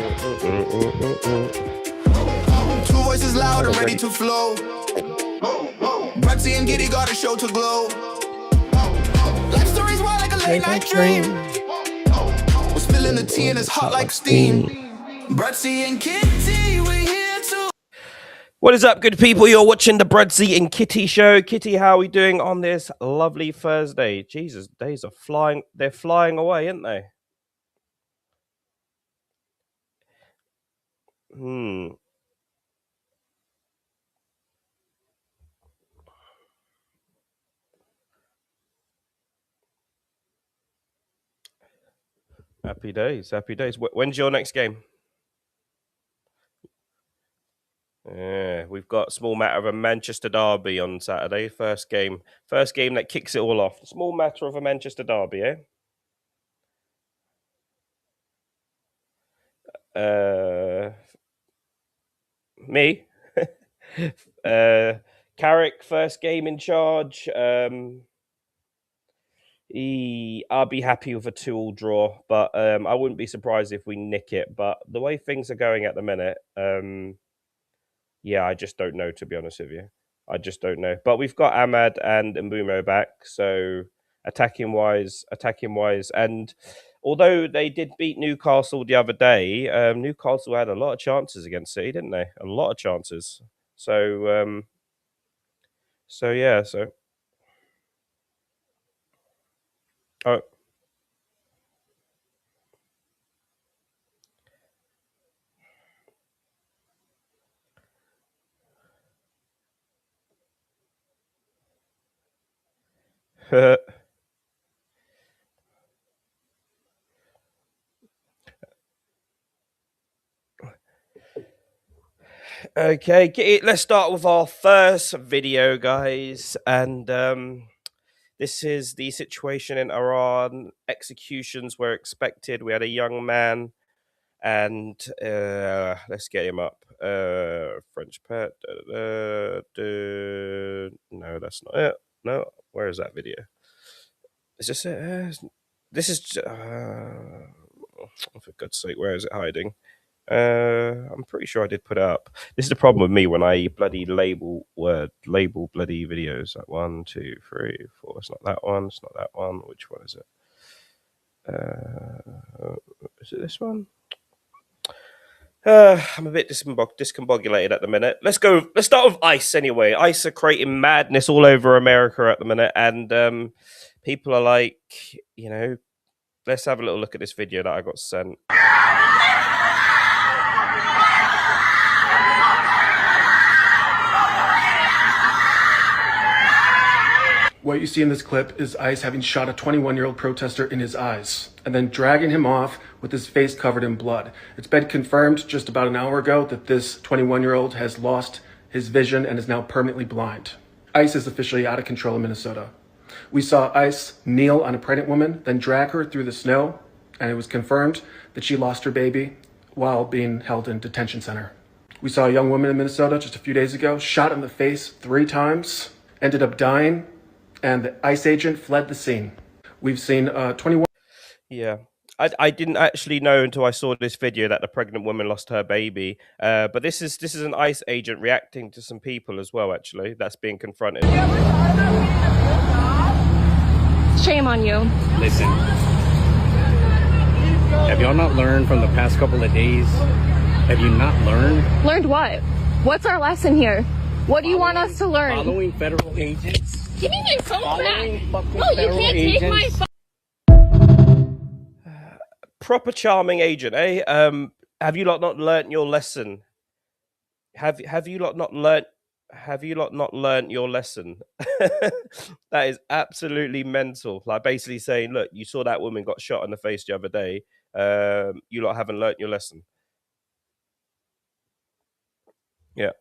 Two voices loud and ready to flow. Bruddc and Giddy got a show to glow. Life stories wild like a late night dream. We're spilling the tea and it's hot like steam. Bruddc and Kitty, we're here to. What is up, good people? You're watching the Bruddc and Kitty show. Kitty, how are we doing on this lovely Thursday? Jesus, days are flying. They're flying away, aren't they? Happy days, happy days. When's your next game? Yeah, we've got small matter of a Manchester derby on Saturday. First game that kicks it all off. Small matter of a Manchester derby, Me, Carrick, first game in charge. I'll be happy with a 2-2 draw, but I wouldn't be surprised if we nick it. But the way things are going at the minute, yeah, I just don't know, to be honest with you. I just don't know. But we've got Ahmad and Mbumo back, so attacking wise, and although they did beat Newcastle the other day, Newcastle had a lot of chances against City, didn't they? A lot of chances. So yeah, so. Oh. Okay, let's start with our first video, guys. And this is the situation in Iran. Executions were expected. We had a young man, and let's get him up. French pet. No, that's not it. No, where is that video? Is this it? This is. For God's sake, where is it hiding? I'm pretty sure I did put it up. This is the problem with me when I bloody label bloody videos. Like 1, 2, 3, 4. It's not that one. It's not that one. Which one is it? Is it this one? I'm a bit discombobulated at the minute. Let's start with ICE anyway. ICE are creating madness all over America at the minute, and people are like, let's have a little look at this video that I got sent. What you see in this clip is ICE having shot a 21-year-old protester in his eyes and then dragging him off with his face covered in blood. It's been confirmed just about an hour ago that this 21-year-old has lost his vision and is now permanently blind. ICE is officially out of control in Minnesota. We saw ICE kneel on a pregnant woman, then drag her through the snow, and it was confirmed that she lost her baby while being held in detention center. We saw a young woman in Minnesota just a few days ago, shot in the face 3 times, ended up dying, and the ICE agent fled the scene. We've seen 21... Yeah. I didn't actually know until I saw this video that the pregnant woman lost her baby. But this is an ICE agent reacting to some people as well, actually, that's being confronted. Shame on you. Listen. Have y'all not learned from the past couple of days? Have you not learned? Learned what? What's our lesson here? What do you want us to learn? Following federal agents. Give me my phone back. No, you can't take my phone. Proper charming agent, eh? Have you lot not learnt your lesson? Have you lot not learnt your lesson? That is absolutely mental. Like basically saying, look, you saw that woman got shot in the face the other day. You lot haven't learnt your lesson. Yeah.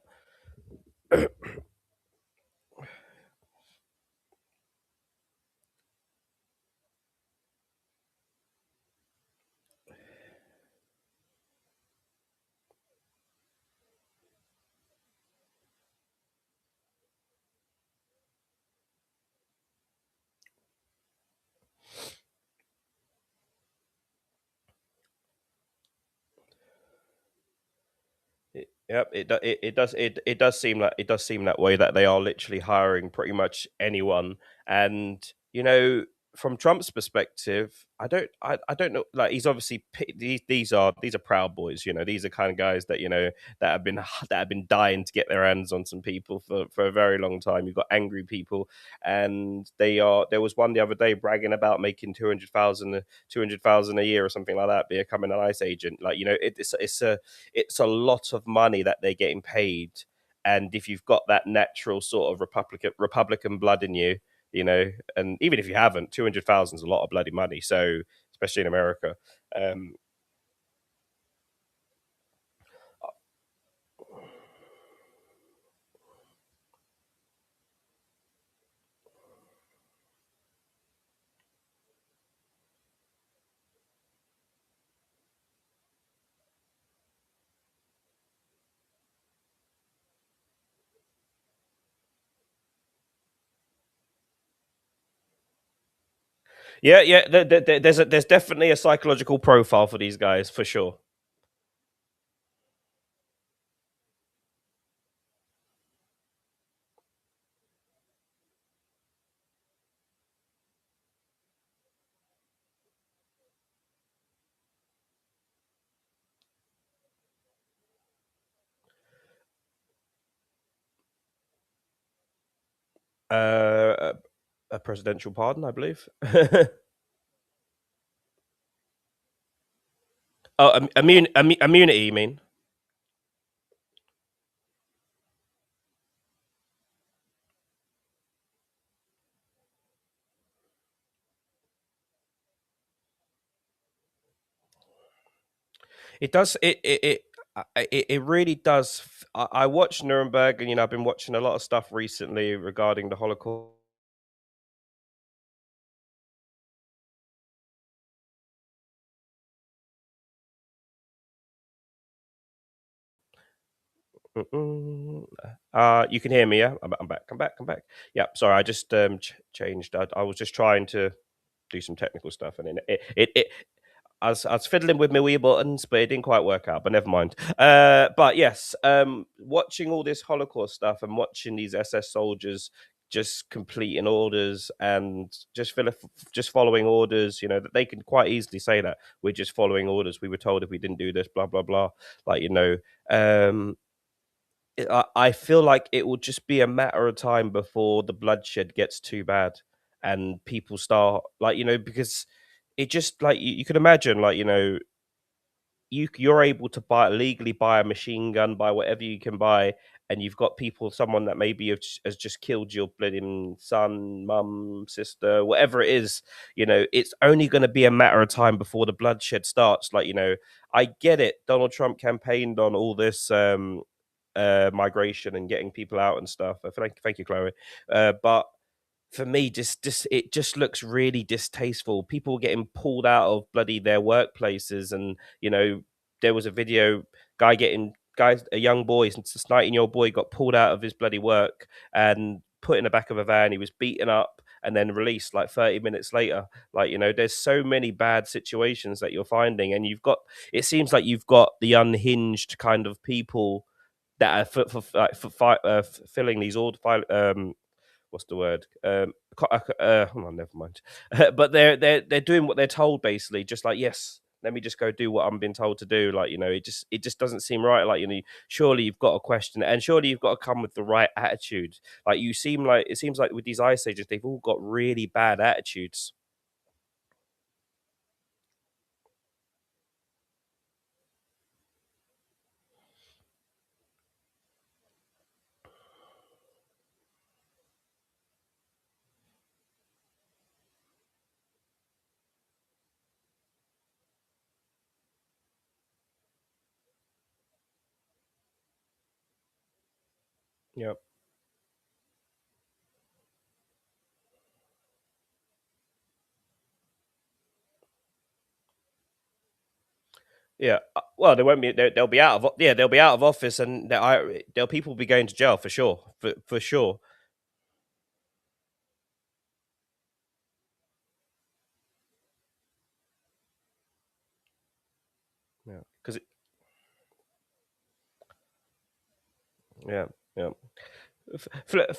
Yep, it does seem like it does seem that way, that they are literally hiring pretty much anyone. And you know, from Trump's perspective, I don't know. Like, he's obviously these are Proud Boys. You know, these are kind of guys that, you know, that have been that have been dying to get their hands on some people for a very long time. You've got angry people, and they are. There was one the other day bragging about making 200,000 a year or something like that, becoming an ICE agent. Like, you know, it's a lot of money that they're getting paid. And if you've got that natural sort of Republican blood in you, you know, and even if you haven't, 200,000 is a lot of bloody money. So, especially in America. Um, yeah, yeah. There's definitely a psychological profile for these guys for sure. A, a presidential pardon, I believe. Oh, immunity. You mean? It does. It really does. I watched Nuremberg, and you know, I've been watching a lot of stuff recently regarding the Holocaust. You can hear me, yeah? I'm back. I'm back. I'm back. Yeah. Sorry, I just changed. I was just trying to do some technical stuff, and then I was fiddling with my wee buttons, but it didn't quite work out. But never mind. But yes, watching all this Holocaust stuff and watching these SS soldiers just completing orders and just following orders. You know, that they can quite easily say that we're just following orders. We were told if we didn't do this, blah blah blah. Like, you know. I feel like it will just be a matter of time before the bloodshed gets too bad, and people start, like, you know, because it just, like, you can imagine, like, you know, you're able to legally buy a machine gun, buy whatever you can buy, and you've got someone that maybe has just killed your bloody son, mum, sister, whatever it is. You know, it's only going to be a matter of time before the bloodshed starts. Like, you know, I get it. Donald Trump campaigned on all this migration and getting people out and stuff. Thank you, Chloe. But for me, just it just looks really distasteful. People getting pulled out of bloody their workplaces, and you know, there was a video a young boy, this 19-year-old boy, got pulled out of his bloody work and put in the back of a van. He was beaten up and then released like 30 minutes later. Like, you know, there's so many bad situations that you're finding, and it seems like you've got the unhinged kind of people that are filling these order what's the word? Hold on, never mind. But they're doing what they're told, basically. Just like, yes, let me just go do what I'm being told to do. Like, you know, it just doesn't seem right. Like, you know, surely you've got to question it, and surely you've got to come with the right attitude. Like, it seems like with these ice agents, they've all got really bad attitudes. Yeah. Yeah, well, they won't be. They'll be out of. Yeah, they'll be out of office, and they'll people will be going to jail for sure. For sure. Yeah, because Yeah, yeah. Fli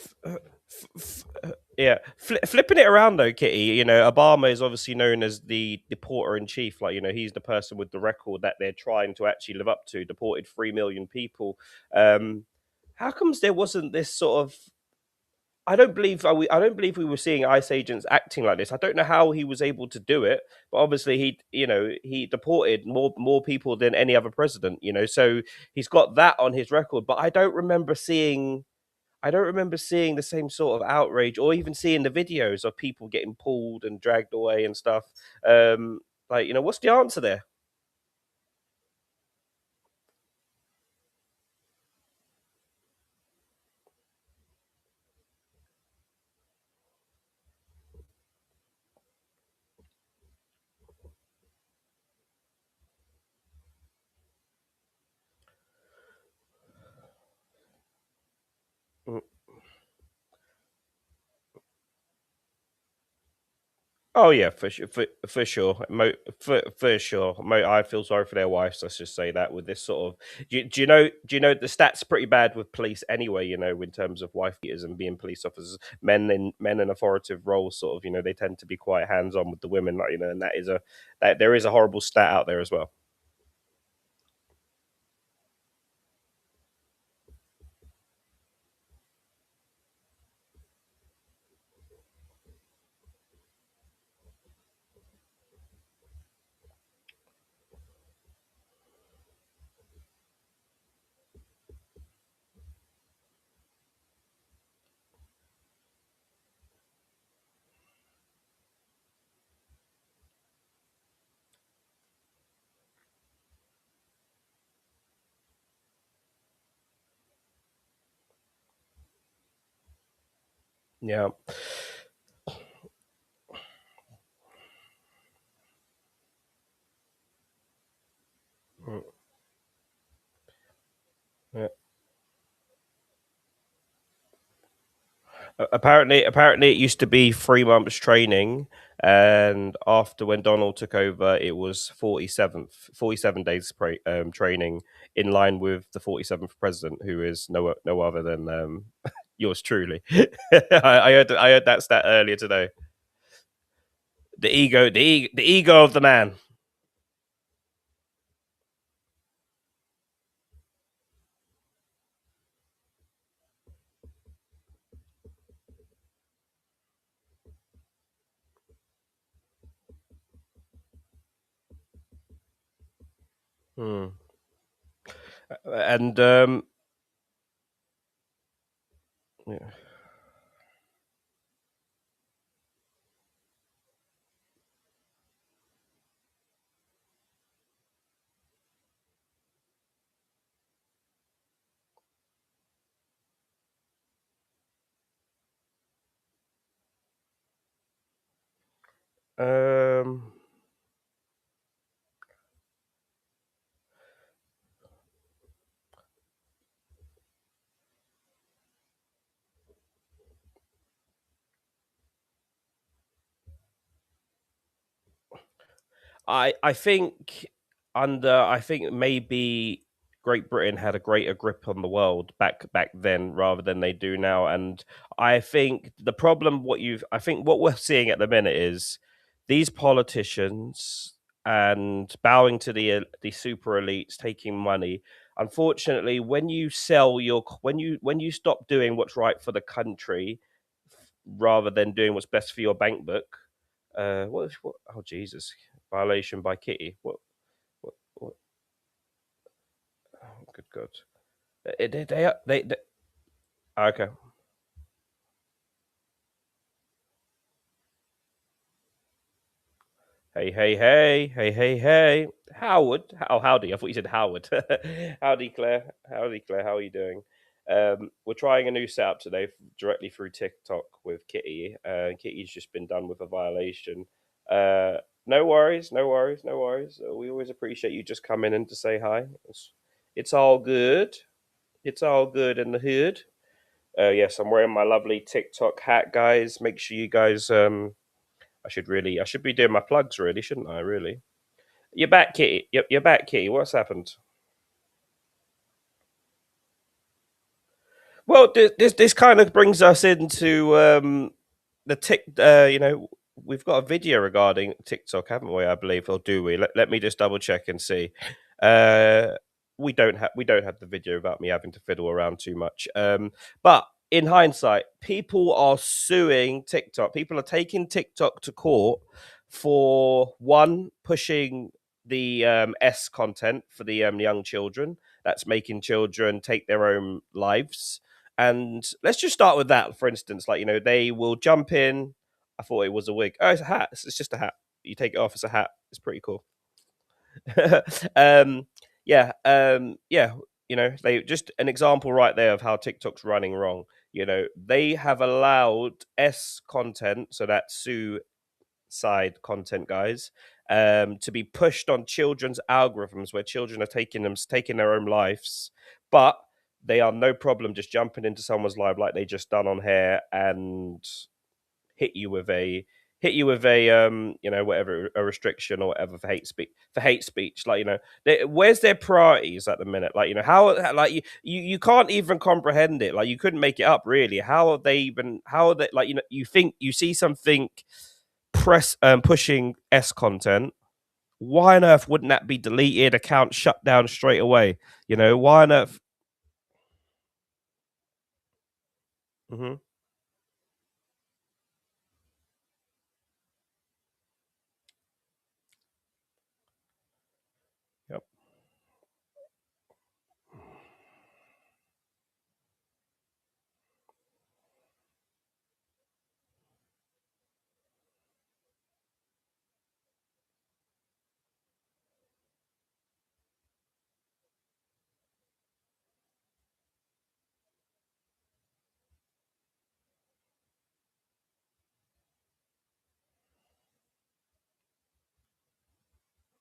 yeah, flipping it around though, Kitty. You know, Obama is obviously known as the deporter in chief. Like, you know, he's the person with the record that they're trying to actually live up to. Deported 3 million people. How comes there wasn't this sort of? I don't believe we were seeing ICE agents acting like this. I don't know how he was able to do it, but obviously he deported more people than any other president. You know, so he's got that on his record. But I don't remember seeing the same sort of outrage, or even seeing the videos of people getting pulled and dragged away and stuff. Like, you know, what's the answer there? Mm. Oh yeah, for sure, for sure. I feel sorry for their wives. Let's just say that with this sort of, do you know the stats pretty bad with police anyway? You know, in terms of wife beaters and being police officers, men in authoritative roles, sort of, you know, they tend to be quite hands on with the women, like, you know, and that there is a horrible stat out there as well. Yeah. Mm, yeah. Apparently, it used to be 3 months training, and after when Donald took over, it was 47 days training, in line with the 47th president, who is no other than yours truly. I heard that stat earlier today. The ego of the man. Hmm. And yeah. Um. I think I think maybe Great Britain had a greater grip on the world back then rather than they do now. And I think the problem I think what we're seeing at the minute is these politicians and bowing to the super elites taking money. Unfortunately, when you sell your when you stop doing what's right for the country rather than doing what's best for your bank book, what oh Jesus, violation by Kitty. What oh, good God. They okay. Hey. Howard. Oh, howdy. I thought you said Howard. Howdy, Claire. Howdy, Claire. How are you doing? We're trying a new setup today directly through TikTok with Kitty. Kitty's just been done with a violation. Uh, no worries, no worries, no worries. We always appreciate you just coming in to say hi. It's all good. It's all good in the hood. Yes, I'm wearing my lovely TikTok hat, guys. Make sure you guys I should be doing my plugs really, shouldn't I? Really. You're back, Kitty. You're back, Kitty. What's happened? Well, this kind of brings us into the tick. We've got a video regarding TikTok, haven't we? I believe, or do we? Let me just double check and see. Uh, we don't have the video about me having to fiddle around too much. But in hindsight, people are suing TikTok. People are taking TikTok to court for one pushing the S content for the young children. That's making children take their own lives. And let's just start with that, for instance. Like, they will jump in. I thought it was a wig. Oh, it's a hat. It's just a hat. You take it off, it's a hat. It's pretty cool. um, yeah. They just an example right there of how TikTok's running wrong. They have allowed S content, so that's Sue side content, guys, to be pushed on children's algorithms where children are taking their own lives, but they are no problem just jumping into someone's live like they just done on here and hit you with a whatever, a restriction or whatever for hate speech. Like, where's their priorities at the minute? Like, how, like, you can't even comprehend it. Like, you couldn't make it up, really. How are they, like, you think you see something pushing S content. Why on earth wouldn't that be deleted, account shut down straight away? Why on earth? Hmm. Yep.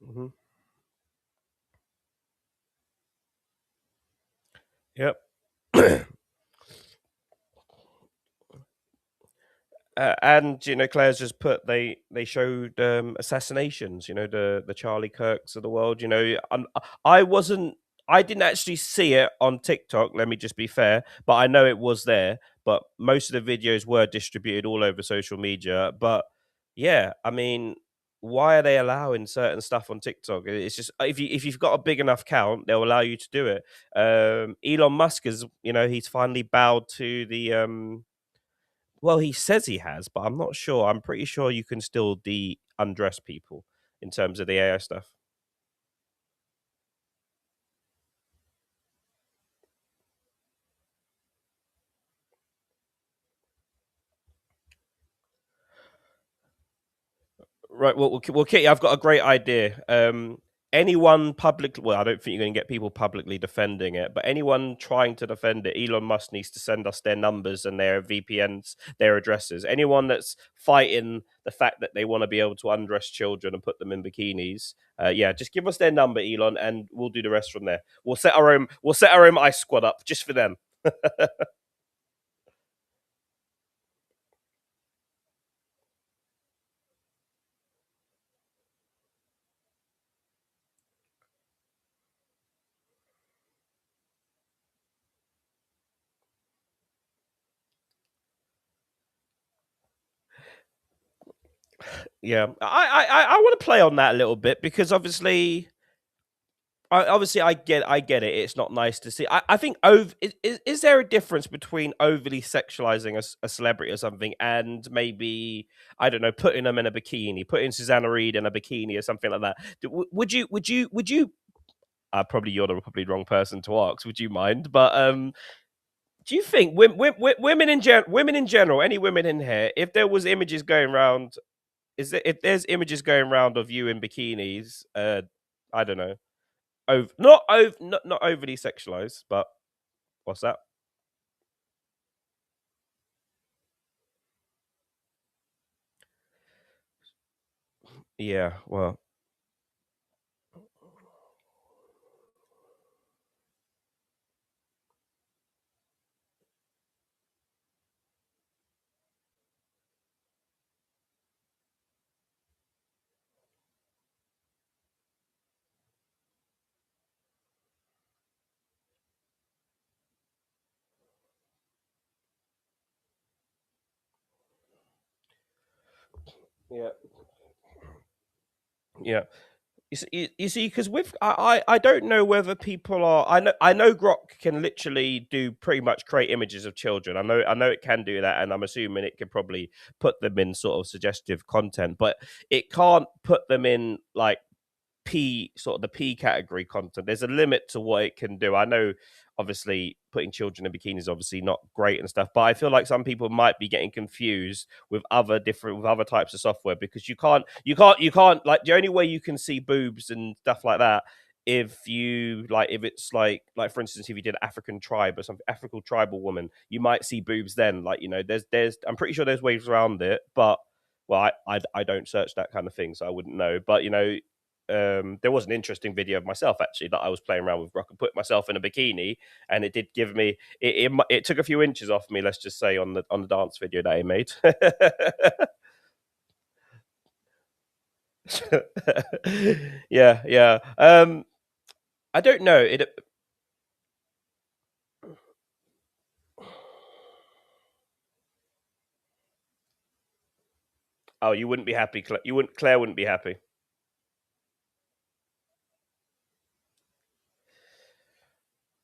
Hmm. Yep. And Claire's just put they showed assassinations. The Charlie Kirks of the world. I wasn't. I didn't actually see it on TikTok. Let me just be fair, but I know it was there. But most of the videos were distributed all over social media. But yeah, I mean, why are they allowing certain stuff on TikTok? It's just if you've got a big enough count, they'll allow you to do it. Elon Musk is, he's finally bowed to the well, he says he has, but I'm not sure. I'm pretty sure you can still undress people in terms of the AI stuff. Right. Well, Kitty, I've got a great idea. Anyone public? Well, I don't think you're going to get people publicly defending it, but anyone trying to defend it, Elon Musk needs to send us their numbers and their VPNs, their addresses. Anyone that's fighting the fact that they want to be able to undress children and put them in bikinis, yeah, just give us their number, Elon, and we'll do the rest from there. We'll set our own. We'll set our own ice squad up just for them. Yeah, I want to play on that a little bit because obviously I get it. It's not nice to see. I think is there a difference between overly sexualizing a celebrity or something and maybe, I don't know, putting them in a bikini, putting Susanna Reid in a bikini or something like that? Would you? Probably you're probably the wrong person to ask. Would you mind? But do you think women in general, any women in here, if there was images going around, if there's images going around of you in bikinis, I don't know, not overly sexualized, but what's that? Yeah, well, Yeah, yeah. You see, because with I don't know whether people are. I know Grok can literally do pretty much create images of children. I know it can do that, and I'm assuming it can probably put them in sort of suggestive content, but it can't put them in like sort of the P category content. There's a limit to what it can do. I know obviously putting children in bikinis is obviously not great and stuff, but I feel like some people might be getting confused with other types of software, because you can't like, the only way you can see boobs and stuff like that, if it's like for instance, if you did African tribe or something, African tribal woman, you might see boobs then. Like, there's I'm pretty sure there's ways around it, but well, I don't search that kind of thing, so I wouldn't know. But there was an interesting video of myself actually that I was playing around with Rock and put myself in a bikini, and it did give me it took a few inches off me, let's just say, on the dance video that he made. Yeah, yeah. I don't know. Oh, you wouldn't be happy. Claire wouldn't be happy.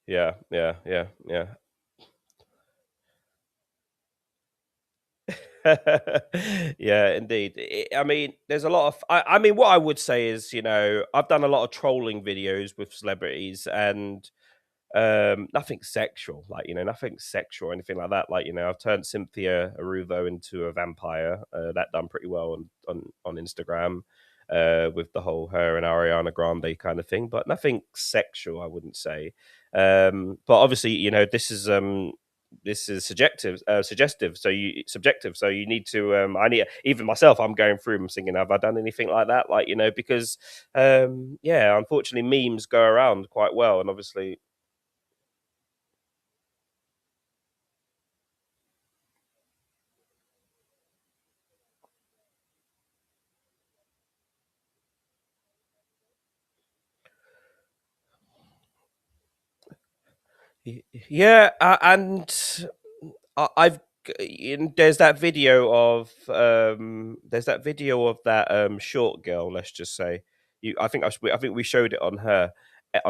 Yeah, yeah, yeah, yeah. Yeah, indeed. I mean, there's a lot of. I mean, what I would say is, I've done a lot of trolling videos with celebrities, and nothing sexual, like, nothing sexual or anything like that. Like, I've turned Cynthia Aruvo into a vampire. That done pretty well on Instagram, with the whole her and Ariana Grande kind of thing, but nothing sexual, I wouldn't say. But obviously, this is suggestive. So subjective. So you need to. I need, even myself. I'm going through. I'm thinking, have I done anything like that? Like, because yeah, unfortunately, memes go around quite well, and obviously. Yeah, and I've there's that video of that short girl. Let's just say, I think we showed it on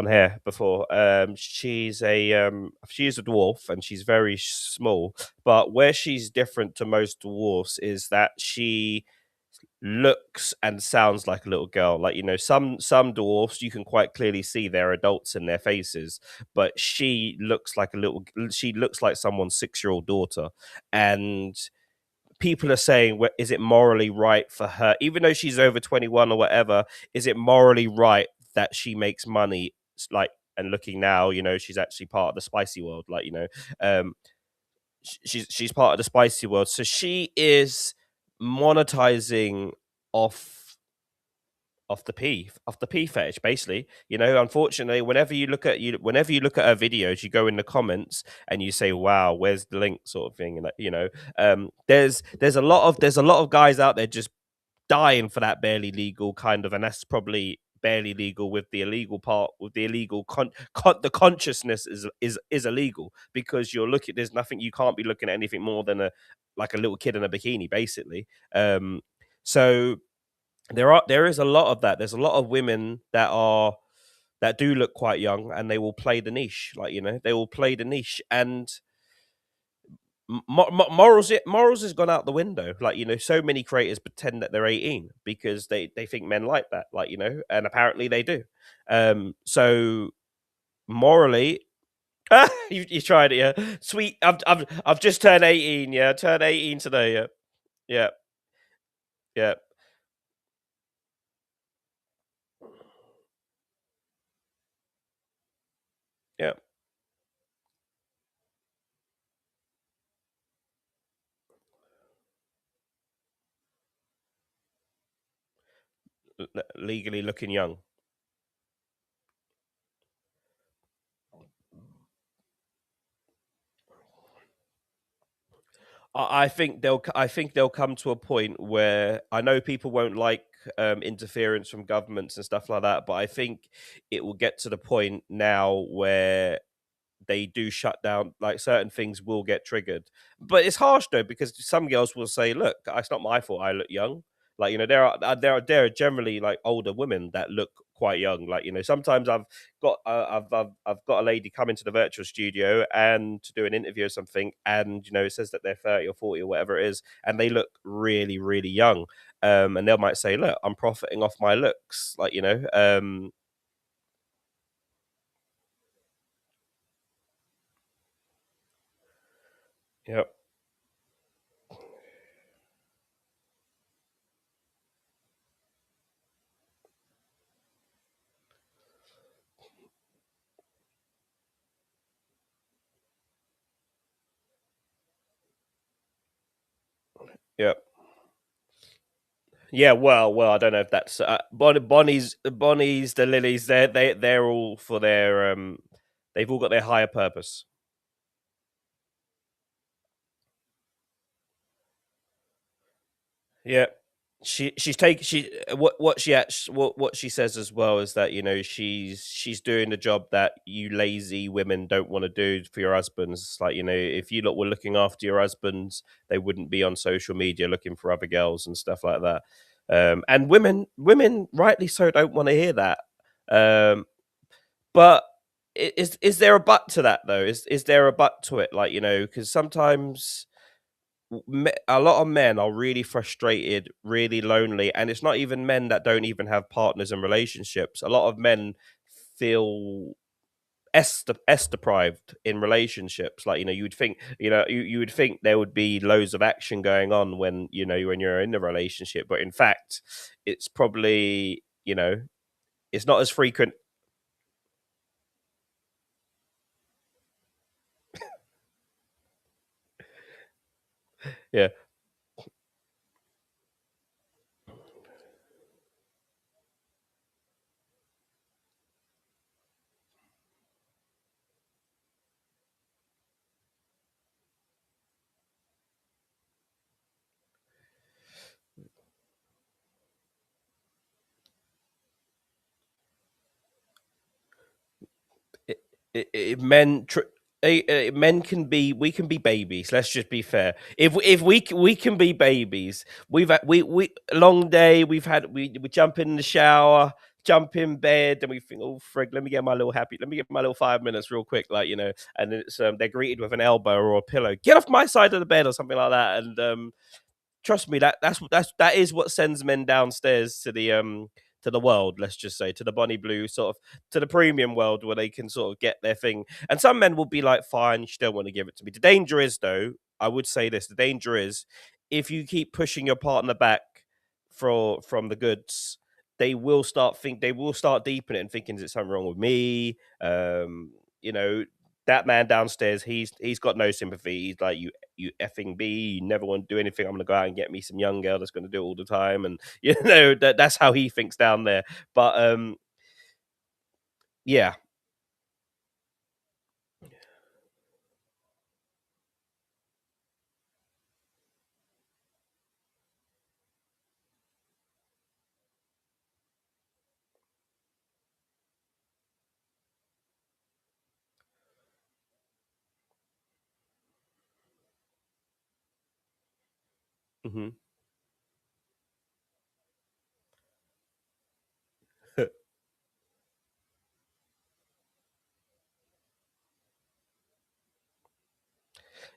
here before. She's a dwarf, and she's very small. But where she's different to most dwarfs is that she looks and sounds like a little girl. Like, some dwarfs, you can quite clearly see they're adults in their faces, but she looks like someone's 6-year-old daughter. And people are saying, well, is it morally right for her, even though she's over 21 or whatever, is it morally right that she makes money, like, and looking now, she's actually part of the spicy world, like, um she's part of the spicy world, so she is monetizing off off the P fetish, basically. Unfortunately, whenever you look at her videos, you go in the comments and you say, wow, where's the link, sort of thing. And there's a lot of guys out there just dying for that barely legal kind of, and that's probably barely legal with the illegal part, with the illegal the consciousness is illegal, because there's nothing, you can't be looking at anything more than like a little kid in a bikini, basically. So there is a lot of that. There's a lot of women that do look quite young, and they will play the niche, like, they will play the niche. And morals has gone out the window. Like, so many creators pretend that they're 18 because they think men like that, like, and apparently they do. So morally, you tried it, yeah. Sweet. I've just turned 18. Yeah, turned 18 today. Yeah, yeah, yeah, yeah. Legally looking young. I think they'll come to a point where, I know people won't like interference from governments and stuff like that, but I think it will get to the point now where they do shut down, like, certain things will get triggered. But it's harsh though, because some girls will say, look, it's not my fault I look young. Like, you know, there are generally like older women that look quite young. Like, you know, sometimes I've got a lady come into the virtual studio and to do an interview or something, and you know, it says that they're 30 or 40 or whatever it is, and they look really, really young. And they might say, look, I'm profiting off my looks, like, you know. Yep. Yep. Yeah, well, I don't know if that's Bonnie's, the Lilies. They're all for their they've all got their higher purpose. Yeah, she's taking what she says as well is that, you know, she's doing the job that you lazy women don't want to do for your husbands. Like, you know, if you lot were looking after your husbands, they wouldn't be on social media looking for other girls and stuff like that. And women rightly so don't want to hear that. Um, but is there a but to that though? Is there a but to it? Like, you know, because sometimes a lot of men are really frustrated, really lonely, and it's not even men that don't even have partners and relationships. A lot of men feel S deprived in relationships. Like, you know, you would think, you know, you would think there would be loads of action going on when, you know, when you're in a relationship, but in fact, it's probably, you know, it's not as frequent. Yeah. Men men can be, we can be babies. Let's just be fair. If we can be babies. We've had, we long day, we jump in the shower, jump in bed, and we think, oh frig, let me get my little 5 minutes real quick, like, you know. And it's they're greeted with an elbow or a pillow, get off my side of the bed or something like that. And trust me, that is what sends men downstairs to the world, let's just say, to the Bonnie Blue, sort of, to the premium world, where they can sort of get their thing. And some men will be like, fine, you still want to give it to me. The danger is, though, I would say this, the danger is, if you keep pushing your partner back from the goods, they will start deepening it and thinking, is it something wrong with me? You know, that man downstairs, he's got no sympathy. He's like, you effing B, you never want to do anything. I'm gonna go out and get me some young girl that's gonna do it all the time. And you know, that's how he thinks down there. But yeah. Hmm.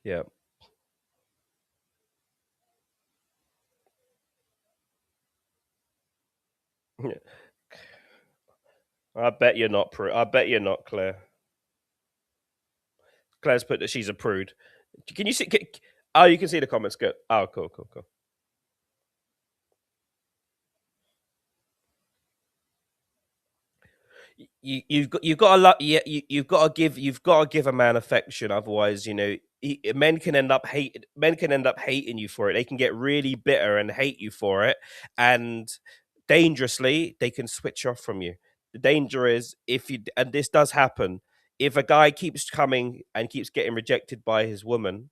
Yeah. I bet you're not, Claire. Claire's put that she's a prude. Can you see? Oh, you can see the comments. Good. Oh, cool, cool, cool. You've got a lot. Yeah, you've got to give a man affection. Otherwise, you know, men can end up hating you for it. They can get really bitter and hate you for it, and dangerously, they can switch off from you. The danger is, if you, and this does happen, if a guy keeps coming and keeps getting rejected by his woman,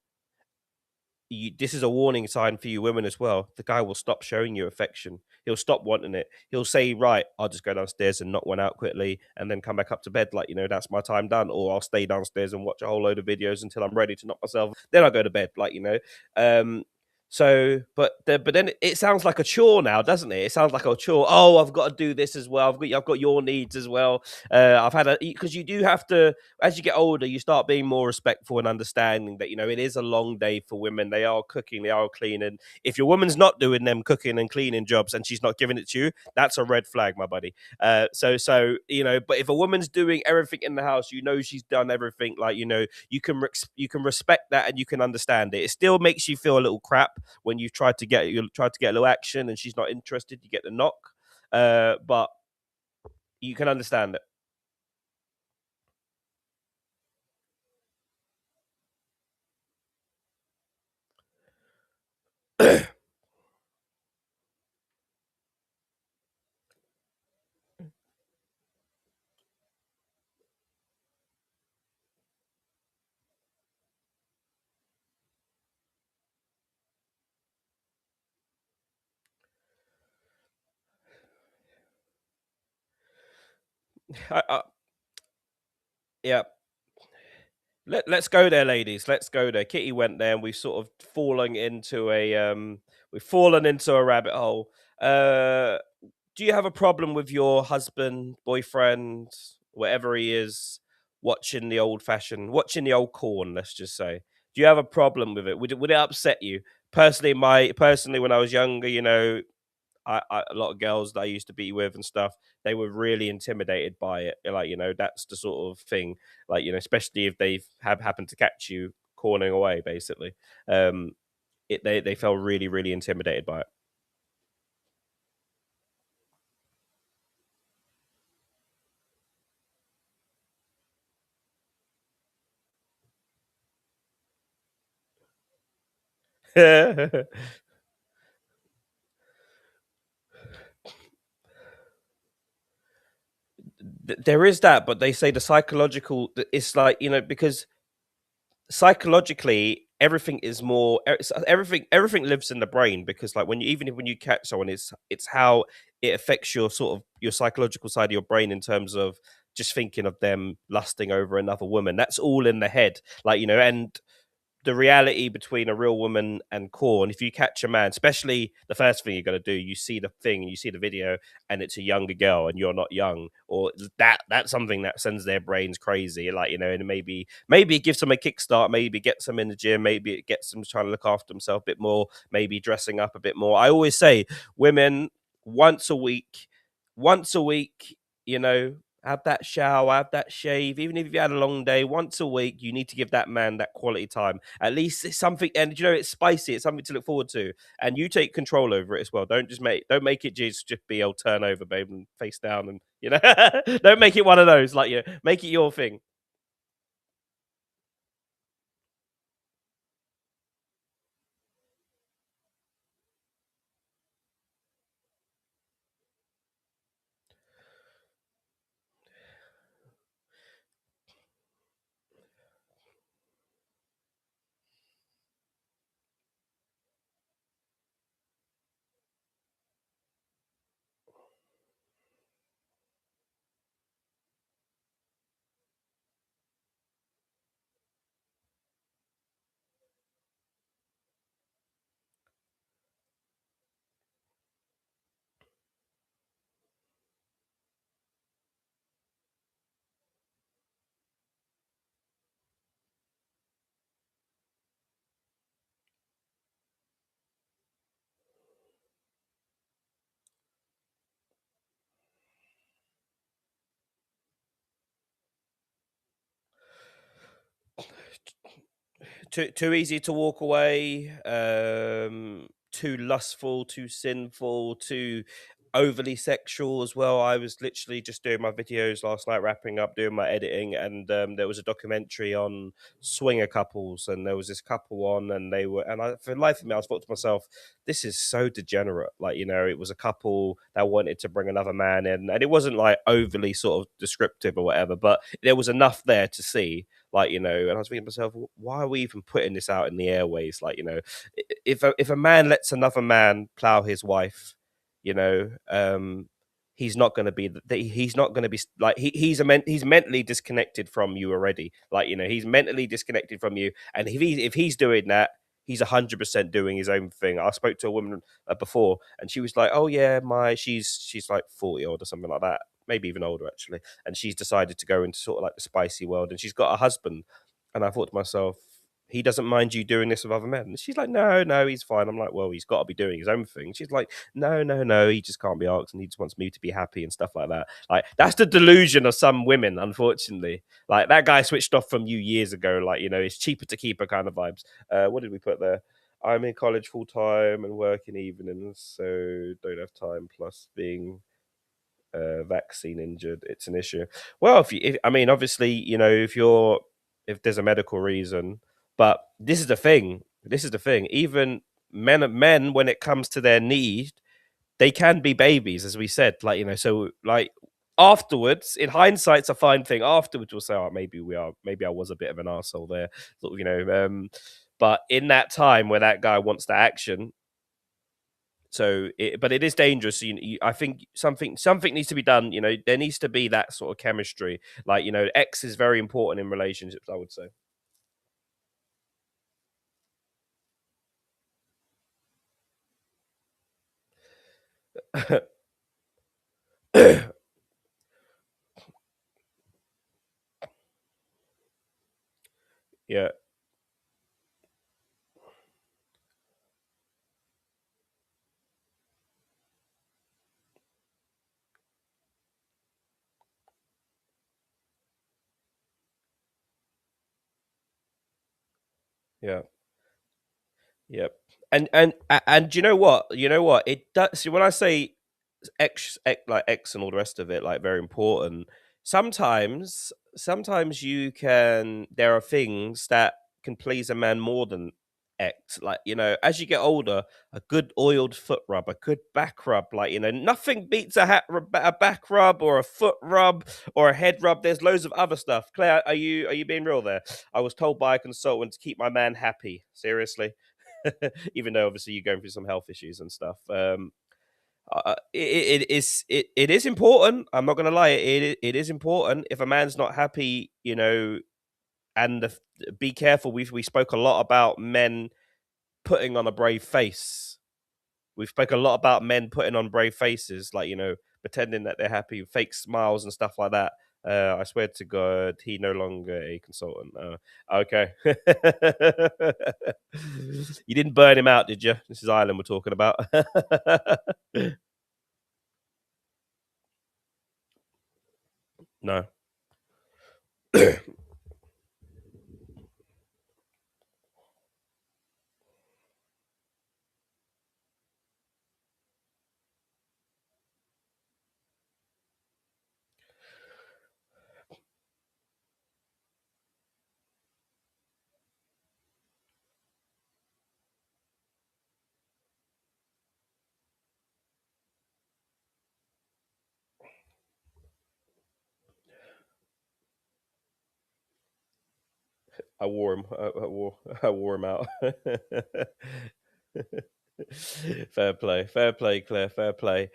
this is a warning sign for you women as well. The guy will stop showing you affection. He'll stop wanting it. He'll say, right, I'll just go downstairs and knock one out quickly and then come back up to bed. Like, you know, that's my time done. Or I'll stay downstairs and watch a whole load of videos until I'm ready to knock myself. Then I'll go to bed. Like, you know, But then it sounds like a chore now, doesn't it? It sounds like a chore. Oh, I've got to do this as well. I've got your needs as well. I've had because you do have to, as you get older, you start being more respectful and understanding that it is a long day for women. They are cooking, they are cleaning. If your woman's not doing them cooking and cleaning jobs and she's not giving it to you, that's a red flag, my buddy. So but if a woman's doing everything in the house, she's done everything. Like you can respect that and you can understand it. It still makes you feel a little crap when you've tried to get a little action and she's not interested. You get the knock, but you can understand it. Yeah. Let's go there, ladies. Let's go there. Kitty went there, and we've sort of fallen into a rabbit hole. Do you have a problem with your husband, boyfriend, whatever he is, watching the old corn? Let's just say, do you have a problem with it? Would it upset you personally? When I was younger, a lot of girls that I used to be with and stuff, they were really intimidated by it. Like, that's the sort of thing, like, especially if they've happened to catch you cornering away, basically. They felt really, really intimidated by it. There is that, but they say the psychological, it's like, because psychologically everything is more, everything lives in the brain, because like even when you catch someone, it's how it affects your sort of your psychological side of your brain, in terms of just thinking of them lusting over another woman. That's all in the head, like, and the reality between a real woman and corn, if you catch a man, especially, the first thing you're going to do, you see the thing and you see the video and it's a younger girl and you're not young, or that's something that sends their brains crazy, like, and maybe it gives them a kickstart, maybe gets them in the gym, maybe it gets them trying to look after themselves a bit more, maybe dressing up a bit more. I always say, women, once a week, have that shower, have that shave. Even if you had a long day, once a week, you need to give that man that quality time. At least it's something, and it's spicy. It's something to look forward to, and you take control over it as well. Don't make it just be old turnover, babe, and face down, and don't make it one of those. Like, make it your thing. Too easy to walk away, too lustful, too sinful, too overly sexual as well. I was literally just doing my videos last night, wrapping up, doing my editing, and there was a documentary on swinger couples, and there was this couple on, and for the life of me, I thought to myself, this is so degenerate. Like, it was a couple that wanted to bring another man in, and it wasn't like overly sort of descriptive or whatever, but there was enough there to see, like, and I was thinking to myself, why are we even putting this out in the airways? Like, if a man lets another man plow his wife, he's not going to be he's not going to be like, he's mentally disconnected from you already. Like, he's mentally disconnected from you, and if he's doing that, he's 100% doing his own thing. I spoke to a woman before, and she was like, "Oh yeah, she's like 40 old or something like that, maybe even older actually, and she's decided to go into sort of like the spicy world, and she's got a husband." And I thought to myself, he doesn't mind you doing this with other men. And she's like, no, he's fine. I'm like, well, he's got to be doing his own thing. She's like, no, he just can't be asked, and he just wants me to be happy and stuff like that. Like, that's the delusion of some women, unfortunately. Like, that guy switched off from you years ago. Like, it's cheaper to keep her kind of vibes. What did we put there? I'm in college full time and work in evenings, so don't have time. Plus, being vaccine injured, it's an issue. Well, obviously, if there's a medical reason, but this is the thing. Even men, when it comes to their need, they can be babies, as we said. Like, so like afterwards, in hindsight, it's a fine thing. Afterwards, we'll say, oh, maybe I was a bit of an arsehole there, but in that time where that guy wants the action. But it is dangerous. I think something needs to be done. There needs to be that sort of chemistry. Like, X is very important in relationships, I would say. Yeah, yeah. Yep. And you know what? It does. See, when I say X and all the rest of it, like, very important. Sometimes there are things that can please a man more than X. Like, as you get older, a good oiled foot rub, a good back rub, like, nothing beats a back rub or a foot rub or a head rub. There's loads of other stuff. Claire, are you being real there? I was told by a consultant to keep my man happy. Seriously. Even though obviously you're going through some health issues and stuff. It is important. I'm not gonna lie. It is important. If a man's not happy, and be careful. We spoke a lot about men putting on a brave face. We spoke a lot about men putting on brave faces, like, pretending that they're happy, fake smiles and stuff like that. I swear to God, he no longer a consultant. Okay. You didn't burn him out, did you? This is Ireland we're talking about. No. I wore him. I wore him out. Fair play, Claire. Fair play.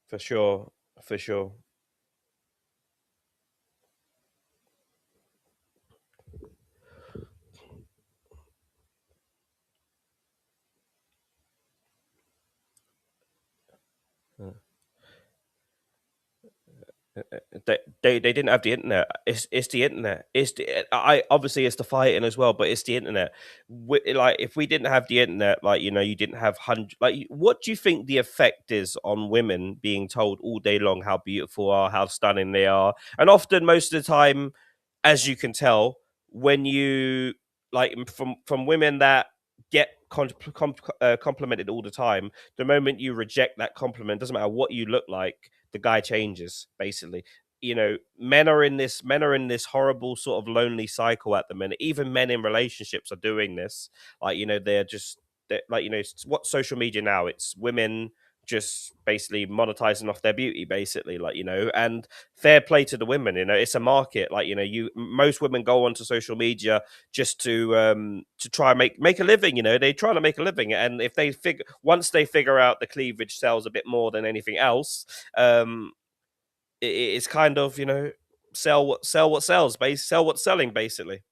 For sure. For sure. They didn't have the internet. It's the internet. I obviously it's the fighting as well, but it's the internet. Like, if we didn't have the internet, like, you didn't have like, what do you think the effect is on women being told all day long how beautiful are, how stunning they are, and often most of the time, as you can tell, when you, like, from women that get complimented all the time, the moment you reject that compliment, doesn't matter what you look like, the guy changes, basically. Men are in this horrible sort of lonely cycle at the minute. Even men in relationships are doing this. Like, they're like, it's what social media now, it's women just basically monetizing off their beauty, basically, like, you know, and fair play to the women, you know, it's a market, like, you know, most women go onto social media just to try and make a living, you know, they try to make a living, and if they once they figure out the cleavage sells a bit more than anything else, it's kind of, you know, sell what sells, sell what's selling, basically.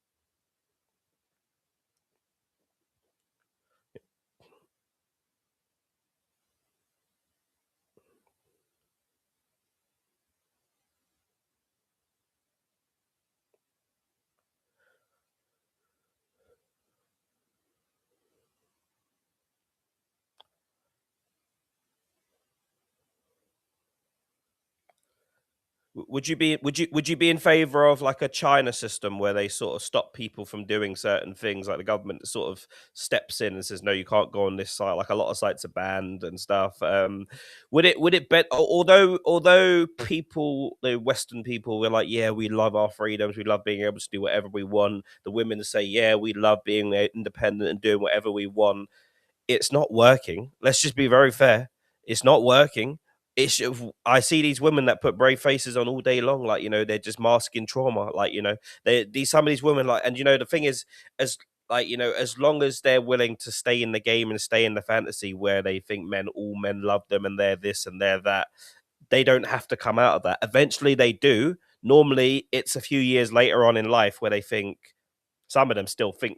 Would you be in favor of like a China system where they sort of stop people from doing certain things, like the government sort of steps in and says, no, you can't go on this site, like a lot of sites are banned and stuff? Would it bet, although people, the Western people, were like, yeah, we love our freedoms, we love being able to do whatever we want, the women say, yeah, we love being independent and doing whatever we want, it's not working. Let's just be very fair. It's not working. I see these women that put brave faces on all day long, like, you know, they're just masking trauma, like, you know, some of these women, like, and you know, the thing is, as like, you know, as long as they're willing to stay in the game and stay in the fantasy where they think all men love them and they're this and they're that, they don't have to come out of that. Eventually they do. Normally it's a few years later on in life where they think, some of them still think,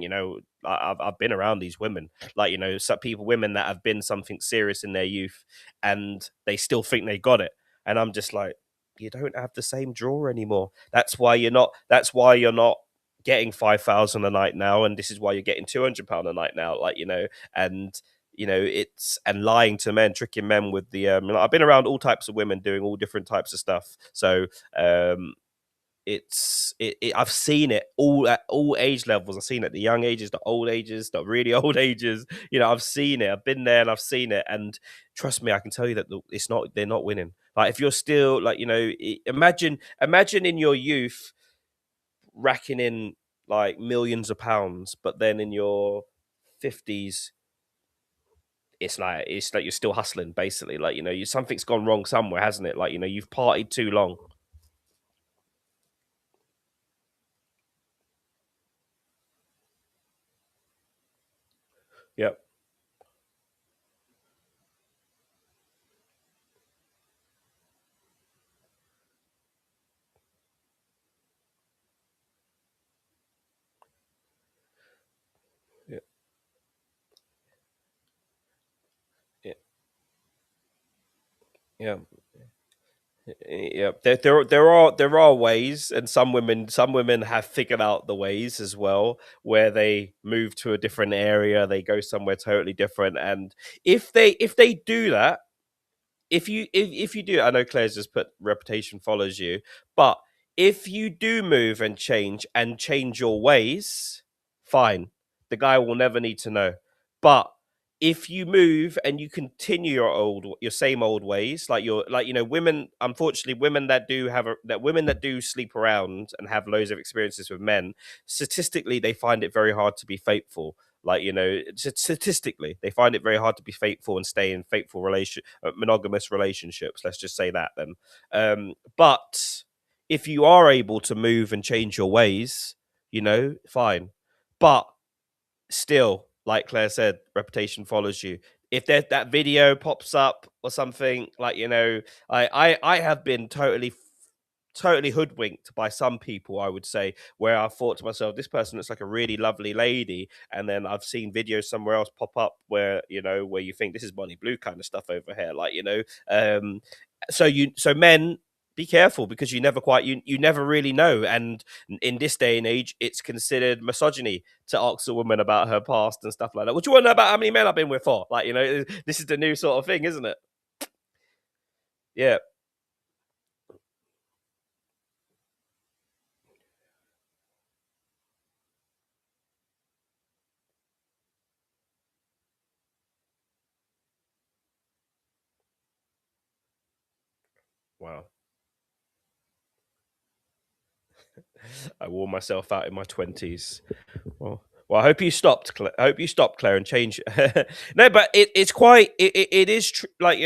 you know, I've been around these women, like, you know, some people, women that have been something serious in their youth, and they still think they got it. And I'm just like, you don't have the same draw anymore. That's why you're not getting 5,000 a night now, and this is why you're getting £200 a night now, like, you know. And you know, it's, and lying to men, tricking men with the I've been around all types of women doing all different types of stuff. So I've seen it all at all age levels. I've seen it at the young ages, the old ages, the really old ages. You know, I've seen it. I've been there and I've seen it. And trust me, I can tell you that they're not winning. Like, if you're still, like, you know, imagine in your youth racking in like millions of pounds, but then in your 50s, it's like you're still hustling, basically. Like, you know, something's gone wrong somewhere, hasn't it? Like, you know, you've partied too long. Yep. Yeah. Yeah. Yeah. Yeah, there are ways, and some women have figured out the ways as well, where they move to a different area, they go somewhere totally different, and if they do that, if you do, I know Claire's just put reputation follows you, but if you do move and change your ways, fine. The guy will never need to know. But if you move and you continue your same old ways, like you know, women, unfortunately, women that do sleep around and have loads of experiences with men, statistically they find it very hard to be faithful. Like, you know, statistically, they find it very hard to be faithful and stay in monogamous relationships. Let's just say that then. But if you are able to move and change your ways, you know, fine. But still, like Claire said, reputation follows you. If that video pops up or something, like, you know, I have been totally hoodwinked by some people, I would say, where I thought to myself, this person looks like a really lovely lady, and then I've seen videos somewhere else pop up where, you know, where you think this is Bonnie Blue kind of stuff over here, like, you know. So men, be careful, because you never really know. And in this day and age, it's considered misogyny to ask a woman about her past and stuff like that. What do you want to know about how many men I've been with for? Like, you know, this is the new sort of thing, isn't it? Yeah. Wow. I wore myself out in my 20s. Well, Well, I hope you stopped. I hope you stopped, Claire, and change. No, but it's quite. It is like,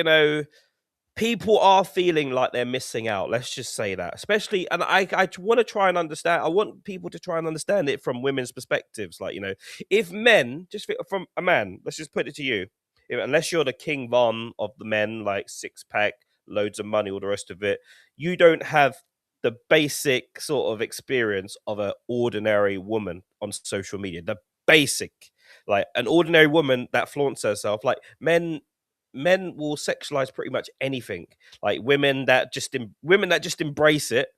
people are feeling like they're missing out. Let's just say that, especially, and I want to try and understand. I want people to try and understand it from women's perspectives. Like, if men, from a man, let's just put it to you, unless you're the King Von of the men, like six pack, loads of money, all the rest of it, you don't have the basic sort of experience of an ordinary woman on social media. The basic, like an ordinary woman that flaunts herself, like men will sexualize pretty much anything. Like women that just embrace it,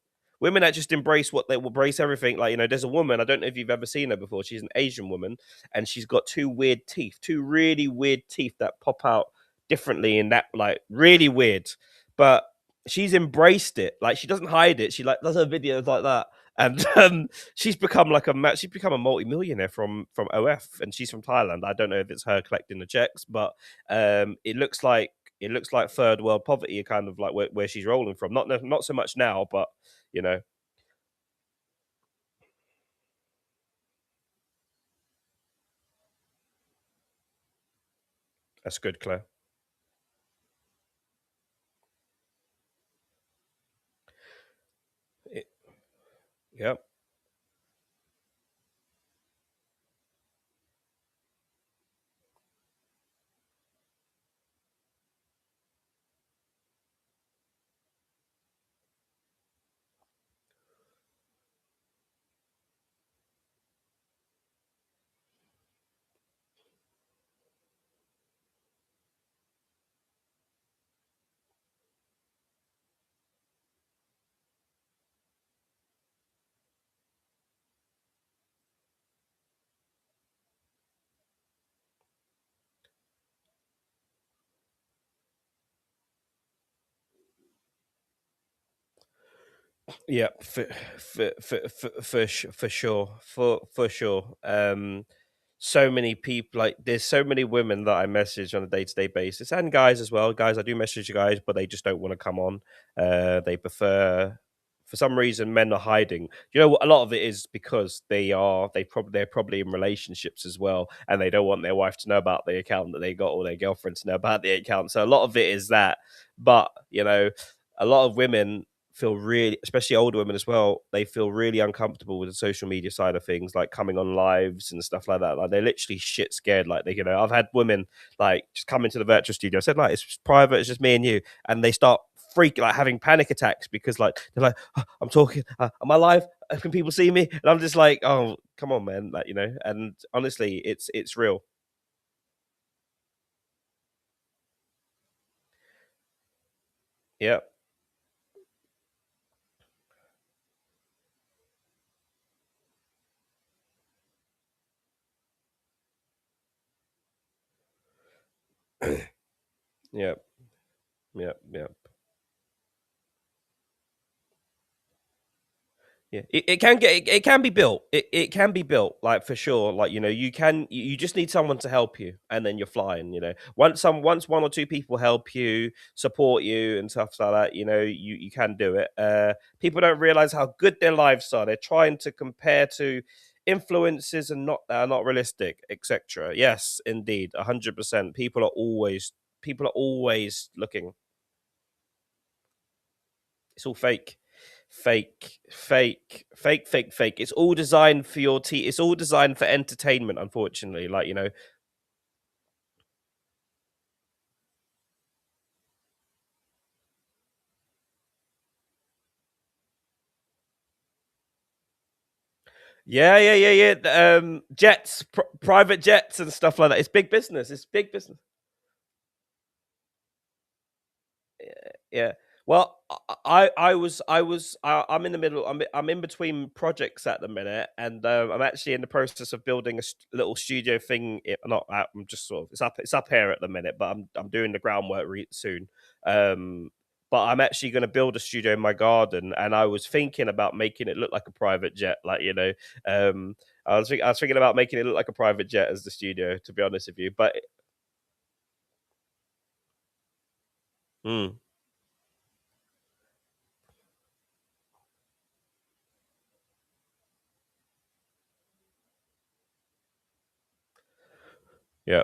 women that just embrace what they will embrace everything. Like, there's a woman, I don't know if you've ever seen her before. She's an Asian woman, and she's got two weird teeth, two really weird teeth that pop out differently in that, like, really weird. But she's embraced it. Like, she doesn't hide it. She like does her videos like that. And she's become a multi-millionaire from OF, and she's from Thailand. I don't know if it's her collecting the checks, but it looks like third world poverty, kind of like where she's rolling from. Not so much now, but you know, that's good, Claire. It, yeah. Yeah, for sure, for sure. So many people, like, there's so many women that I message on a day to day basis, and guys as well. Guys, I do message you guys, but they just don't want to come on. They prefer, for some reason, men are hiding. You know what? A lot of it is because they're probably in relationships as well, and they don't want their wife to know about the account that they got, or their girlfriend to know about the account. So a lot of it is that. But a lot of women feel really, especially older women as well, they feel really uncomfortable with the social media side of things, like coming on lives and stuff like that. Like, they're literally shit scared. Like, I've had women like just come into the virtual studio, said like, it's private, it's just me and you, and they start freaking, like, having panic attacks because, like, they're like, "Oh, I'm talking, am I live? Can people see me?" And I'm just like, oh, come on, man. Like, and honestly, it's real. Yeah. Yeah. Yeah. Yeah. Yeah, it can be built. It can be built, like, for sure. Like, you just need someone to help you, and then you're flying. Once one or two people help you, support you, and stuff like that, you can do it. People don't realize how good their lives are. They're trying to compare to influences and not that are not realistic, etc. Yes, indeed, 100%. People are always looking. It's all fake. Fake. It's all designed for it's all designed for entertainment, unfortunately. Like, yeah. Jets, private jets and stuff like that. It's big business. It's big business. Yeah. Well, I'm in the middle. I'm in between projects at the minute, and I'm actually in the process of building a little studio thing. Not, I'm just sort of, it's up here at the minute, but I'm doing the groundwork soon. Um, but I'm actually going to build a studio in my garden, and I was thinking about making it look like a private jet. Like, I was thinking about making it look like a private jet as the studio. To be honest with you, but mm, Yeah.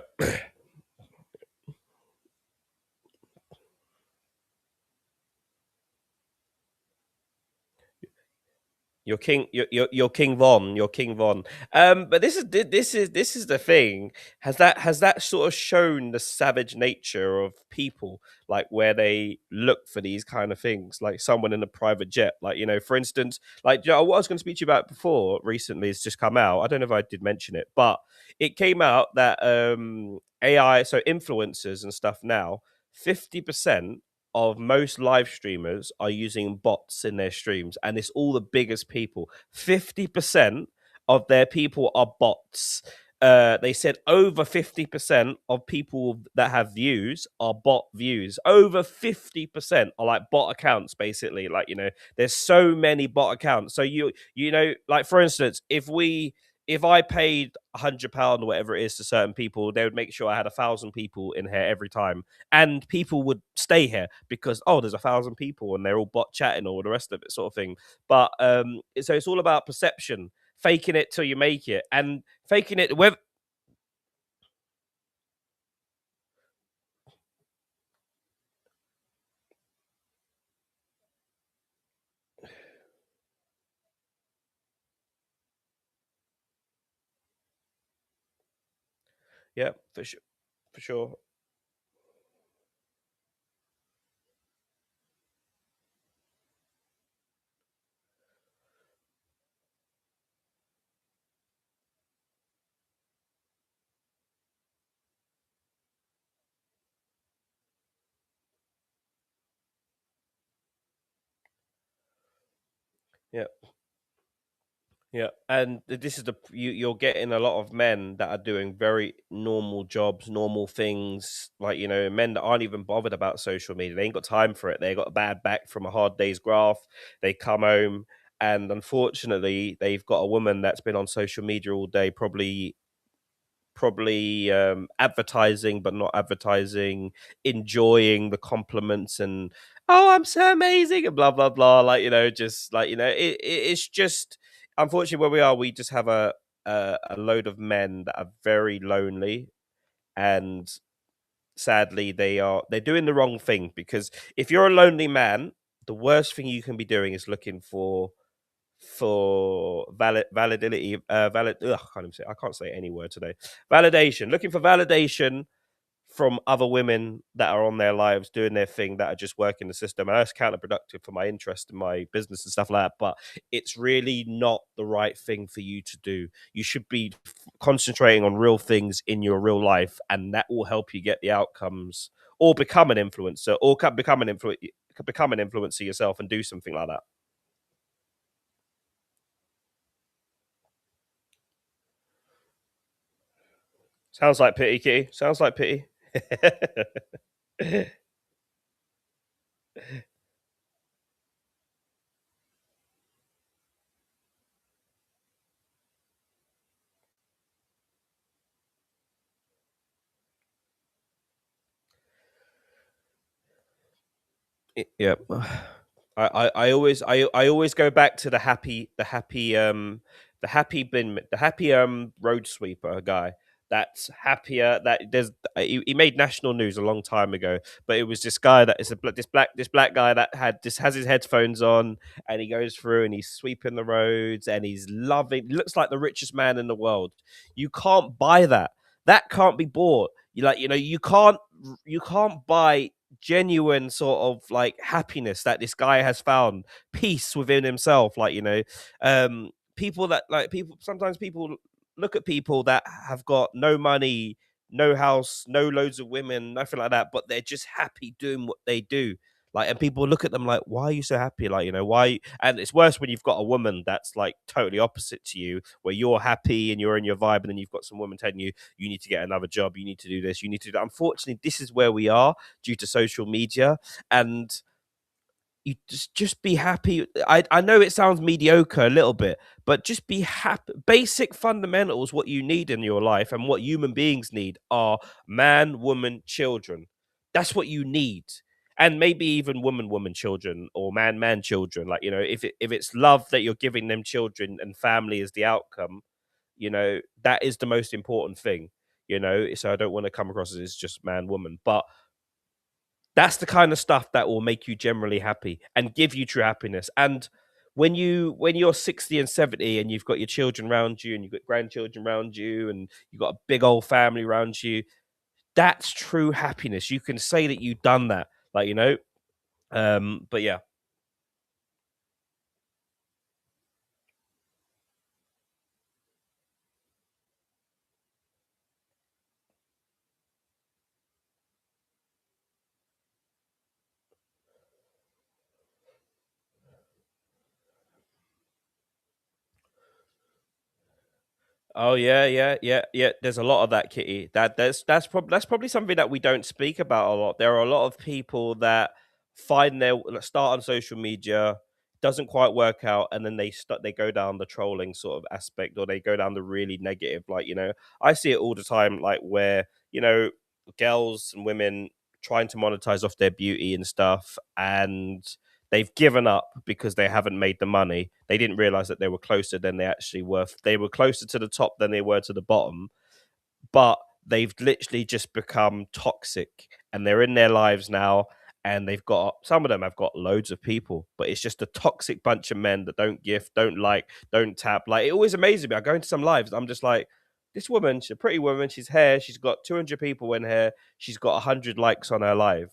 You're King Von. You're King Von. But this is the thing. Has that sort of shown the savage nature of people, like where they look for these kind of things, like someone in a private jet, like for instance, like what I was going to speak to you about before recently has just come out. I don't know if I did mention it, but it came out that AI, so influencers and stuff now, 50% of most live streamers are using bots in their streams, and it's all the biggest people. 50% of their people are bots. They said over 50% of people that have views are bot views. Over 50% are like bot accounts, basically. Like, there's so many bot accounts. So like for instance, if I paid £100 or whatever it is to certain people, they would make sure I had 1,000 people in here every time, and people would stay here because there's 1,000 people and they're all bot chatting or the rest of it, sort of thing. But so it's all about perception, faking it till you make it, and faking it with. Yeah, for sure, for sure. Yeah. Yeah, and this is you're getting a lot of men that are doing very normal jobs, normal things, like men that aren't even bothered about social media. They ain't got time for it. They got a bad back from a hard day's graft. They come home, and unfortunately, they've got a woman that's been on social media all day, probably advertising but not advertising, enjoying the compliments and I'm so amazing and blah blah blah, like just like it's just unfortunately where we are. We just have a load of men that are very lonely, and sadly they're doing the wrong thing, because if you're a lonely man, the worst thing you can be doing is looking for validity, I can't say any word today. Validation, looking for validation from other women that are on their lives doing their thing, that are just working the system, and that's counterproductive for my interest in my business and stuff like that. But it's really not the right thing for you to do. You should be concentrating on real things in your real life, and that will help you get the outcomes, or become an influencer, or become an influencer yourself and do something like that. Sounds like pity, Kitty. Sounds like pity. Yeah. I always go back to the happy road sweeper guy that's happier. That there's he made national news a long time ago, but it was this guy that is this black guy that has his headphones on, and he goes through and he's sweeping the roads, and he's loving, looks like the richest man in the world. You can't buy that. That can't be bought. You can't buy genuine sort of like happiness that this guy has found, peace within himself. Like people, sometimes people look at people that have got no money, no house, no loads of women, nothing like that, but they're just happy doing what they do. Like, and people look at them like, why are you so happy? Like, why? And it's worse when you've got a woman that's like totally opposite to you, where you're happy and you're in your vibe, and then you've got some woman telling you, you need to get another job, you need to do this, you need to do that. Unfortunately, this is where we are due to social media. And you just be happy. I know it sounds mediocre a little bit, but just be happy. Basic fundamentals, what you need in your life and what human beings need, are man, woman, children. That's what you need. And maybe even woman, woman, children, or man, man, children. Like, if it's love that you're giving them, children, and family is the outcome, that is the most important thing. you know, so I don't want to come across as it's just man woman, but that's the kind of stuff that will make you generally happy and give you true happiness. And when you're 60 and 70 and you've got your children around you and you've got grandchildren around you and you've got a big old family around you, that's true happiness. You can say that you've done that, like, you know. But yeah. Oh yeah, yeah, yeah, yeah. There's a lot of that, Kitty. That's probably something that we don't speak about a lot. There are a lot of people that find their start on social media, doesn't quite work out, and then they go down the trolling sort of aspect, or they go down the really negative. Like, you know, I see it all the time. Like, where, you know, girls and women trying to monetize off their beauty and stuff, and they've given up because they haven't made the money. They didn't realize that they were closer than they actually were. They were closer to the top than they were to the bottom, but they've literally just become toxic, and they're in their lives now, and they've got, some of them have got loads of people, but it's just a toxic bunch of men that don't gift, don't like, don't tap. Like, it always amazes me. I go into some lives, I'm just like, this woman, she's a pretty woman, she's hair, she's got 200 people in her, she's got 100 likes on her live.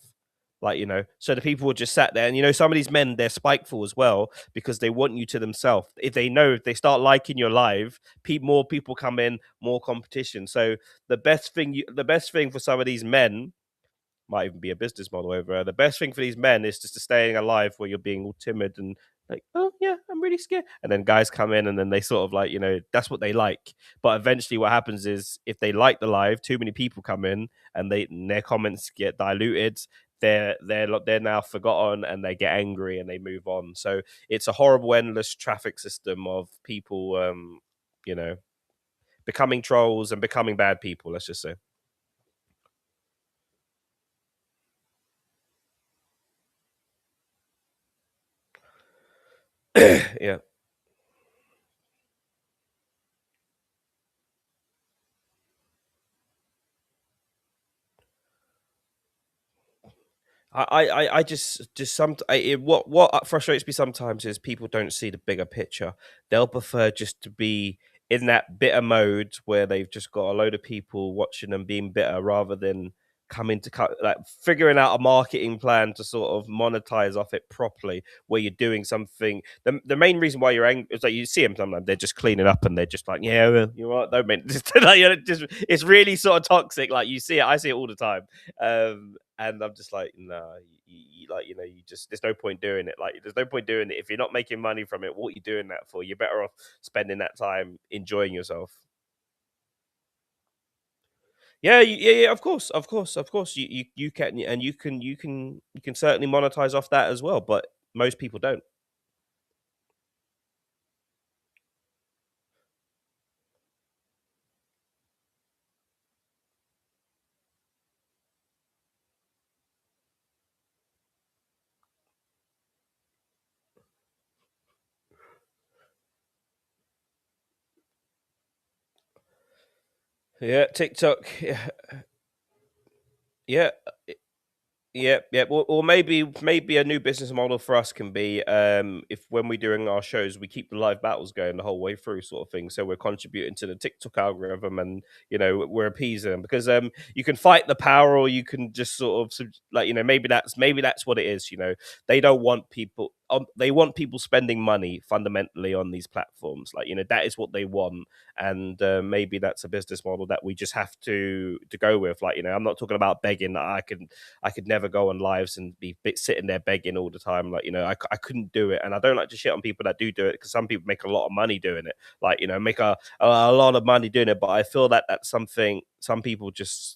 Like, you know, so the people were just sat there, and, you know, some of these men, they're spiteful as well, because they want you to themselves. If they know, if they start liking your live, more people come in, more competition. So the best thing for some of these men, might even be a business model over there. The best thing for these men is just to staying alive where you're being all timid and like, oh yeah, I'm really scared. And then guys come in and then they sort of like, you know, that's what they like. But eventually what happens is, if they like the live, too many people come in and their comments get diluted. They're now forgotten, and they get angry and they move on. So it's a horrible, endless traffic system of people, you know, becoming trolls and becoming bad people, let's just say. Yeah. I just what frustrates me sometimes is people don't see the bigger picture. They'll prefer just to be in that bitter mode where they've just got a load of people watching them being bitter, rather than coming to like figuring out a marketing plan to sort of monetize off it properly, where you're doing something. The main reason why you're angry is that you see them sometimes, they're just cleaning up and they're just like, yeah, well, you know what, don't make like, you know, just, it's really sort of toxic. Like, you see it, I see it all the time. And I'm just like, no, like, you know, you just, there's no point doing it. Like, there's no point doing it if you're not making money from it. What are you doing that for? You're better off spending that time enjoying yourself. Yeah, yeah, of course, of course, of course. You can, and you can certainly monetize off that as well. But most people don't. Yeah, TikTok. Yeah, yeah. Yeah, yeah. Or maybe a new business model for us can be, if when we're doing our shows, we keep the live battles going the whole way through, sort of thing. So we're contributing to the TikTok algorithm, and, you know, we're appeasing them, because you can fight the power, or you can just sort of like, you know, maybe that's what it is. You know, they don't want people. They want people spending money fundamentally on these platforms. Like, you know, that is what they want, and maybe that's a business model that we just have to go with. Like, you know, I'm not talking about begging. I could never go on lives and be sitting there begging all the time. Like, you know, I couldn't do it. And I don't like to shit on people that do it, because some people make a lot of money doing it. Like, you know, make a lot of money doing it. But I feel that that's something some people just,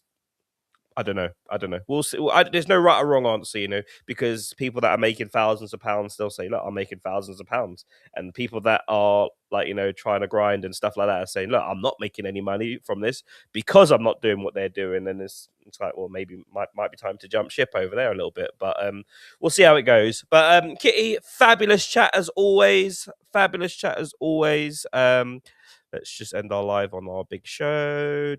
I don't know. I don't know. We'll see. There's no right or wrong answer, you know, because people that are making thousands of pounds still say, look, I'm making thousands of pounds. And people that are, like, you know, trying to grind and stuff like that are saying, look, I'm not making any money from this because I'm not doing what they're doing. And it's like, well, maybe might be time to jump ship over there a little bit. But we'll see how it goes. But Kitty, fabulous chat as always. Fabulous chat as always. Let's just end our live on our big show.